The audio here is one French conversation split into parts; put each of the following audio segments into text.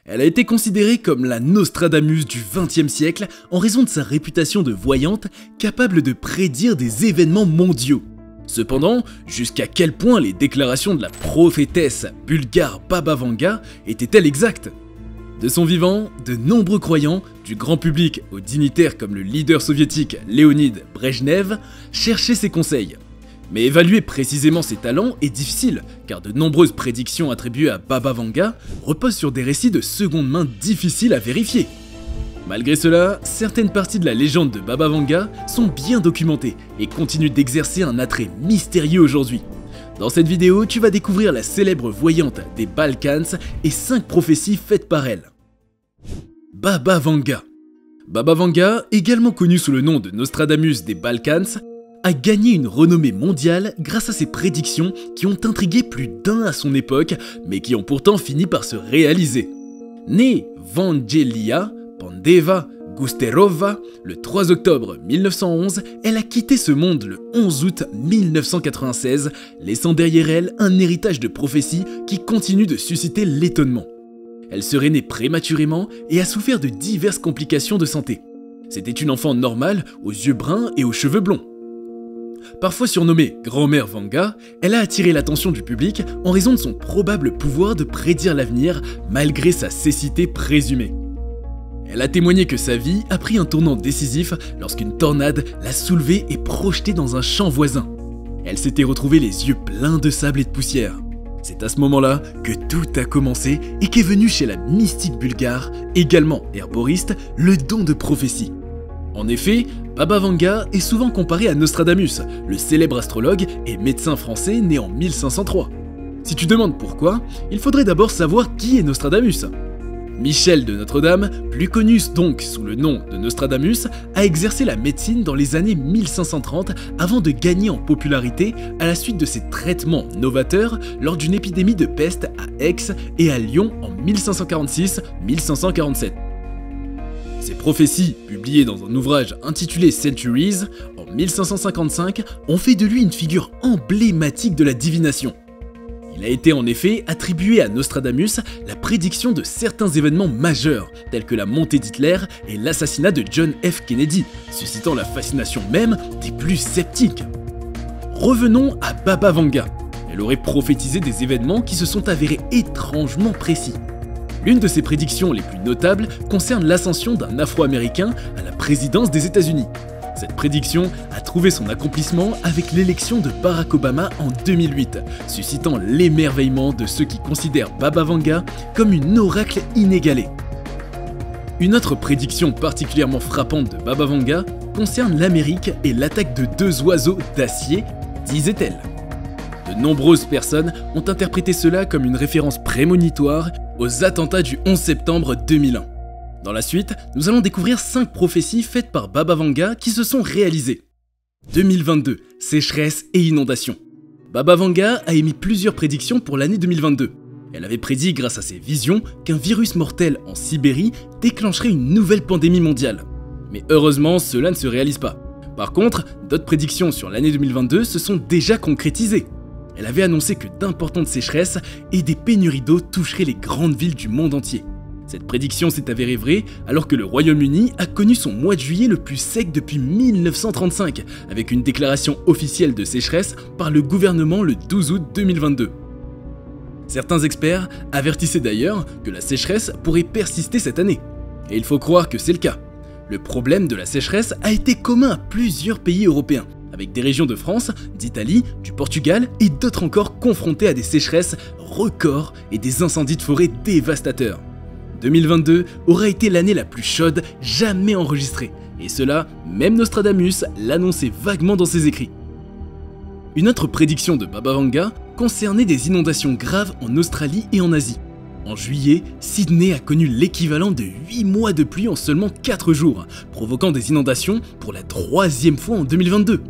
Elle a été considérée comme la Nostradamus du XXe siècle en raison de sa réputation de voyante capable de prédire des événements mondiaux. Cependant, jusqu'à quel point les déclarations de la prophétesse bulgare Baba Vanga étaient-elles exactes? De son vivant, de nombreux croyants, du grand public aux dignitaires comme le leader soviétique Léonid Brejnev, cherchaient ses conseils. Mais évaluer précisément ses talents est difficile, car de nombreuses prédictions attribuées à Baba Vanga reposent sur des récits de seconde main difficiles à vérifier. Malgré cela, certaines parties de la légende de Baba Vanga sont bien documentées et continuent d'exercer un attrait mystérieux aujourd'hui. Dans cette vidéo, tu vas découvrir la célèbre voyante des Balkans et 5 prophéties faites par elle. Baba Vanga. Baba Vanga, également connu sous le nom de Nostradamus des Balkans, a gagné une renommée mondiale grâce à ses prédictions qui ont intrigué plus d'un à son époque, mais qui ont pourtant fini par se réaliser. Née Vangelia Pandeva Gusterova le 3 octobre 1911, elle a quitté ce monde le 11 août 1996, laissant derrière elle un héritage de prophéties qui continue de susciter l'étonnement. Elle serait née prématurément et a souffert de diverses complications de santé. C'était une enfant normale, aux yeux bruns et aux cheveux blonds. Parfois surnommée Grand-mère Vanga, elle a attiré l'attention du public en raison de son probable pouvoir de prédire l'avenir malgré sa cécité présumée. Elle a témoigné que sa vie a pris un tournant décisif lorsqu'une tornade l'a soulevée et projetée dans un champ voisin. Elle s'était retrouvée les yeux pleins de sable et de poussière. C'est à ce moment-là que tout a commencé et qu'est venu chez la mystique bulgare, également herboriste, le don de prophétie. En effet, Baba Vanga est souvent comparé à Nostradamus, le célèbre astrologue et médecin français né en 1503. Si tu demandes pourquoi, il faudrait d'abord savoir qui est Nostradamus. Michel de Notre-Dame, plus connu donc sous le nom de Nostradamus, a exercé la médecine dans les années 1530 avant de gagner en popularité à la suite de ses traitements novateurs lors d'une épidémie de peste à Aix et à Lyon en 1546-1547. Ses prophéties, publiées dans un ouvrage intitulé Centuries en 1555, ont fait de lui une figure emblématique de la divination. Il a été en effet attribué à Nostradamus la prédiction de certains événements majeurs, tels que la montée d'Hitler et l'assassinat de John F. Kennedy, suscitant la fascination même des plus sceptiques. Revenons à Baba Vanga. Elle aurait prophétisé des événements qui se sont avérés étrangement précis. L'une de ses prédictions les plus notables concerne l'ascension d'un Afro-Américain à la présidence des États-Unis. Cette prédiction a trouvé son accomplissement avec l'élection de Barack Obama en 2008, suscitant l'émerveillement de ceux qui considèrent Baba Vanga comme une oracle inégalée. Une autre prédiction particulièrement frappante de Baba Vanga concerne l'Amérique et l'attaque de 2 oiseaux d'acier, disait-elle. De nombreuses personnes ont interprété cela comme une référence prémonitoire aux attentats du 11 septembre 2001. Dans la suite, nous allons découvrir 5 prophéties faites par Baba Vanga qui se sont réalisées. 2022, sécheresse et inondations. Baba Vanga a émis plusieurs prédictions pour l'année 2022. Elle avait prédit grâce à ses visions qu'un virus mortel en Sibérie déclencherait une nouvelle pandémie mondiale. Mais heureusement, cela ne se réalise pas. Par contre, d'autres prédictions sur l'année 2022 se sont déjà concrétisées. Elle avait annoncé que d'importantes sécheresses et des pénuries d'eau toucheraient les grandes villes du monde entier. Cette prédiction s'est avérée vraie alors que le Royaume-Uni a connu son mois de juillet le plus sec depuis 1935, avec une déclaration officielle de sécheresse par le gouvernement le 12 août 2022. Certains experts avertissaient d'ailleurs que la sécheresse pourrait persister cette année. Et il faut croire que c'est le cas. Le problème de la sécheresse a été commun à plusieurs pays européens, avec des régions de France, d'Italie, du Portugal et d'autres encore confrontées à des sécheresses records et des incendies de forêt dévastateurs. 2022 aura été l'année la plus chaude jamais enregistrée, et cela, même Nostradamus l'annonçait vaguement dans ses écrits. Une autre prédiction de Baba Vanga concernait des inondations graves en Australie et en Asie. En juillet, Sydney a connu l'équivalent de 8 mois de pluie en seulement 4 jours, provoquant des inondations pour la 3e fois en 2022.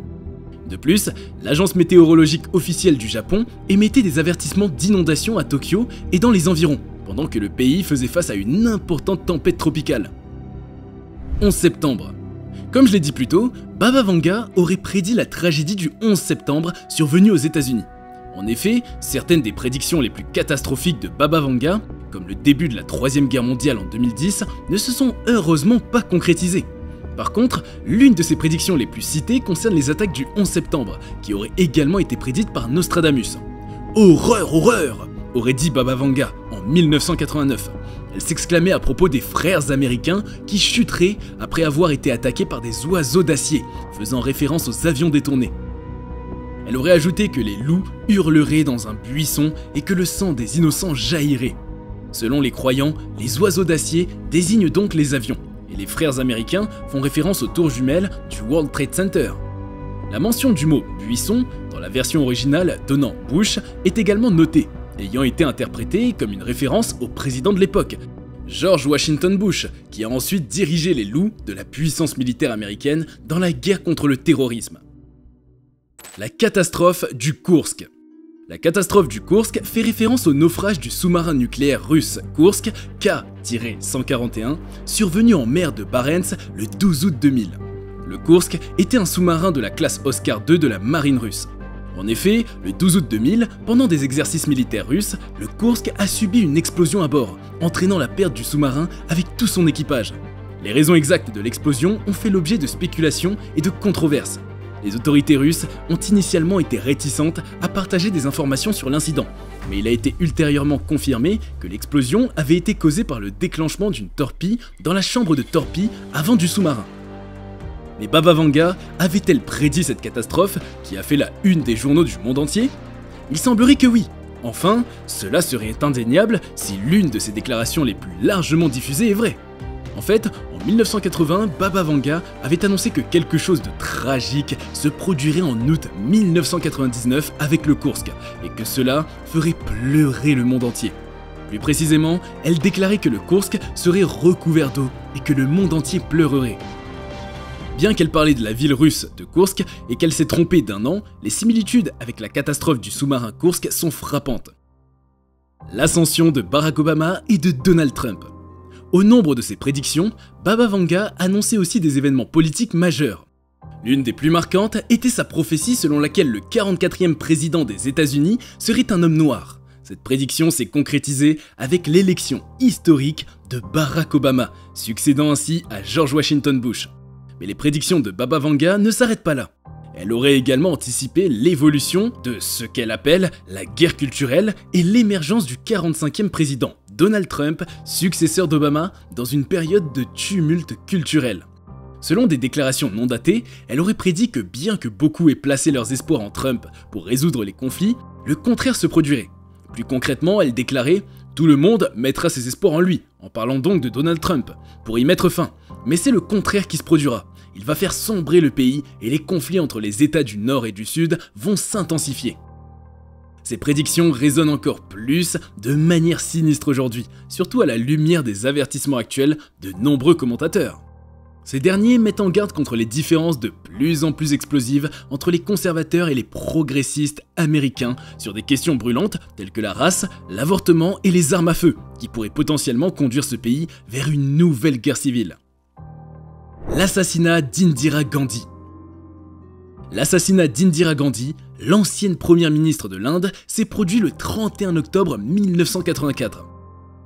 De plus, l'agence météorologique officielle du Japon émettait des avertissements d'inondations à Tokyo et dans les environs, pendant que le pays faisait face à une importante tempête tropicale. 11 septembre. Comme je l'ai dit plus tôt, Baba Vanga aurait prédit la tragédie du 11 septembre survenue aux États-Unis. En effet, certaines des prédictions les plus catastrophiques de Baba Vanga, comme le début de la Troisième Guerre mondiale en 2010, ne se sont heureusement pas concrétisées. Par contre, l'une de ses prédictions les plus citées concerne les attaques du 11 septembre, qui auraient également été prédites par Nostradamus. « Horreur, horreur !» aurait dit Baba Vanga en 1989. Elle s'exclamait à propos des frères américains qui chuteraient après avoir été attaqués par des oiseaux d'acier, faisant référence aux avions détournés. Elle aurait ajouté que les loups hurleraient dans un buisson et que le sang des innocents jaillirait. Selon les croyants, les oiseaux d'acier désignent donc les avions, et les frères américains font référence aux tours jumelles du World Trade Center. La mention du mot « buisson » dans la version originale donnant « Bush » est également notée, ayant été interprétée comme une référence au président de l'époque, George Washington Bush, qui a ensuite dirigé les loups de la puissance militaire américaine dans la guerre contre le terrorisme. La catastrophe du Koursk. La catastrophe du Koursk fait référence au naufrage du sous-marin nucléaire russe Koursk K-141, survenu en mer de Barents le 12 août 2000. Le Koursk était un sous-marin de la classe Oscar II de la marine russe. En effet, le 12 août 2000, pendant des exercices militaires russes, le Koursk a subi une explosion à bord, entraînant la perte du sous-marin avec tout son équipage. Les raisons exactes de l'explosion ont fait l'objet de spéculations et de controverses. Les autorités russes ont initialement été réticentes à partager des informations sur l'incident, mais il a été ultérieurement confirmé que l'explosion avait été causée par le déclenchement d'une torpille dans la chambre de torpille avant du sous-marin. Mais Baba Vanga avait-elle prédit cette catastrophe qui a fait la une des journaux du monde entier? Il semblerait que oui. Enfin, cela serait indéniable si l'une de ses déclarations les plus largement diffusées est vraie. En fait, en 1980, Baba Vanga avait annoncé que quelque chose de tragique se produirait en août 1999 avec le Koursk, et que cela ferait pleurer le monde entier. Plus précisément, elle déclarait que le Koursk serait recouvert d'eau et que le monde entier pleurerait. Bien qu'elle parlait de la ville russe de Koursk et qu'elle s'est trompée d'un an, les similitudes avec la catastrophe du sous-marin Koursk sont frappantes. L'ascension de Barack Obama et de Donald Trump. Au nombre de ses prédictions, Baba Vanga annonçait aussi des événements politiques majeurs. L'une des plus marquantes était sa prophétie selon laquelle le 44e président des États-Unis serait un homme noir. Cette prédiction s'est concrétisée avec l'élection historique de Barack Obama, succédant ainsi à George Washington Bush. Mais les prédictions de Baba Vanga ne s'arrêtent pas là. Elle aurait également anticipé l'évolution de ce qu'elle appelle la guerre culturelle et l'émergence du 45e président, Donald Trump, successeur d'Obama, dans une période de tumulte culturel. Selon des déclarations non datées, elle aurait prédit que bien que beaucoup aient placé leurs espoirs en Trump pour résoudre les conflits, le contraire se produirait. Plus concrètement, elle déclarait « Tout le monde mettra ses espoirs en lui », en parlant donc de Donald Trump, pour y mettre fin. Mais c'est le contraire qui se produira. Il va faire sombrer le pays et les conflits entre les États du Nord et du Sud vont s'intensifier. Ces prédictions résonnent encore plus de manière sinistre aujourd'hui, surtout à la lumière des avertissements actuels de nombreux commentateurs. Ces derniers mettent en garde contre les différences de plus en plus explosives entre les conservateurs et les progressistes américains sur des questions brûlantes telles que la race, l'avortement et les armes à feu, qui pourraient potentiellement conduire ce pays vers une nouvelle guerre civile. L'assassinat d'Indira Gandhi. L'assassinat d'Indira Gandhi, l'ancienne première ministre de l'Inde, s'est produit le 31 octobre 1984.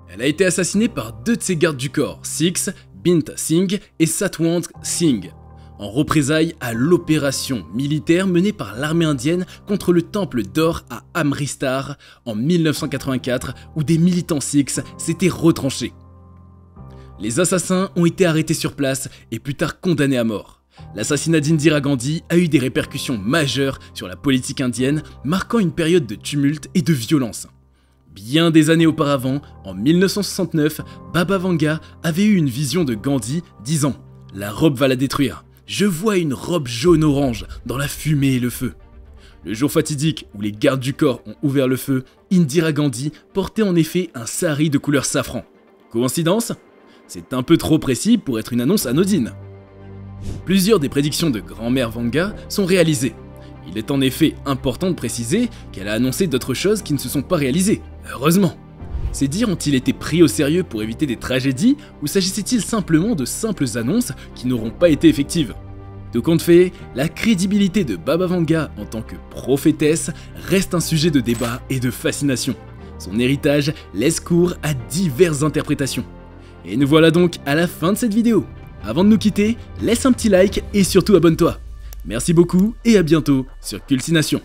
Elle a été assassinée par deux de ses gardes du corps, Sikhs, Bint Singh et Satwant Singh, en représailles à l'opération militaire menée par l'armée indienne contre le temple d'or à Amritsar en 1984 où des militants sikhs s'étaient retranchés. Les assassins ont été arrêtés sur place et plus tard condamnés à mort. L'assassinat d'Indira Gandhi a eu des répercussions majeures sur la politique indienne, marquant une période de tumulte et de violence. Bien des années auparavant, en 1969, Baba Vanga avait eu une vision de Gandhi disant « La robe va la détruire. Je vois une robe jaune-orange dans la fumée et le feu. » Le jour fatidique où les gardes du corps ont ouvert le feu, Indira Gandhi portait en effet un sari de couleur safran. Coïncidence ? C'est un peu trop précis pour être une annonce anodine. Plusieurs des prédictions de grand-mère Vanga sont réalisées. Il est en effet important de préciser qu'elle a annoncé d'autres choses qui ne se sont pas réalisées, heureusement. Ces dires ont-ils été pris au sérieux pour éviter des tragédies ou s'agissait-il simplement de simples annonces qui n'auront pas été effectives? Tout compte fait, la crédibilité de Baba Vanga en tant que prophétesse reste un sujet de débat et de fascination. Son héritage laisse cours à diverses interprétations. Et nous voilà donc à la fin de cette vidéo. Avant de nous quitter, laisse un petit like et surtout abonne-toi. Merci beaucoup et à bientôt sur Culcination.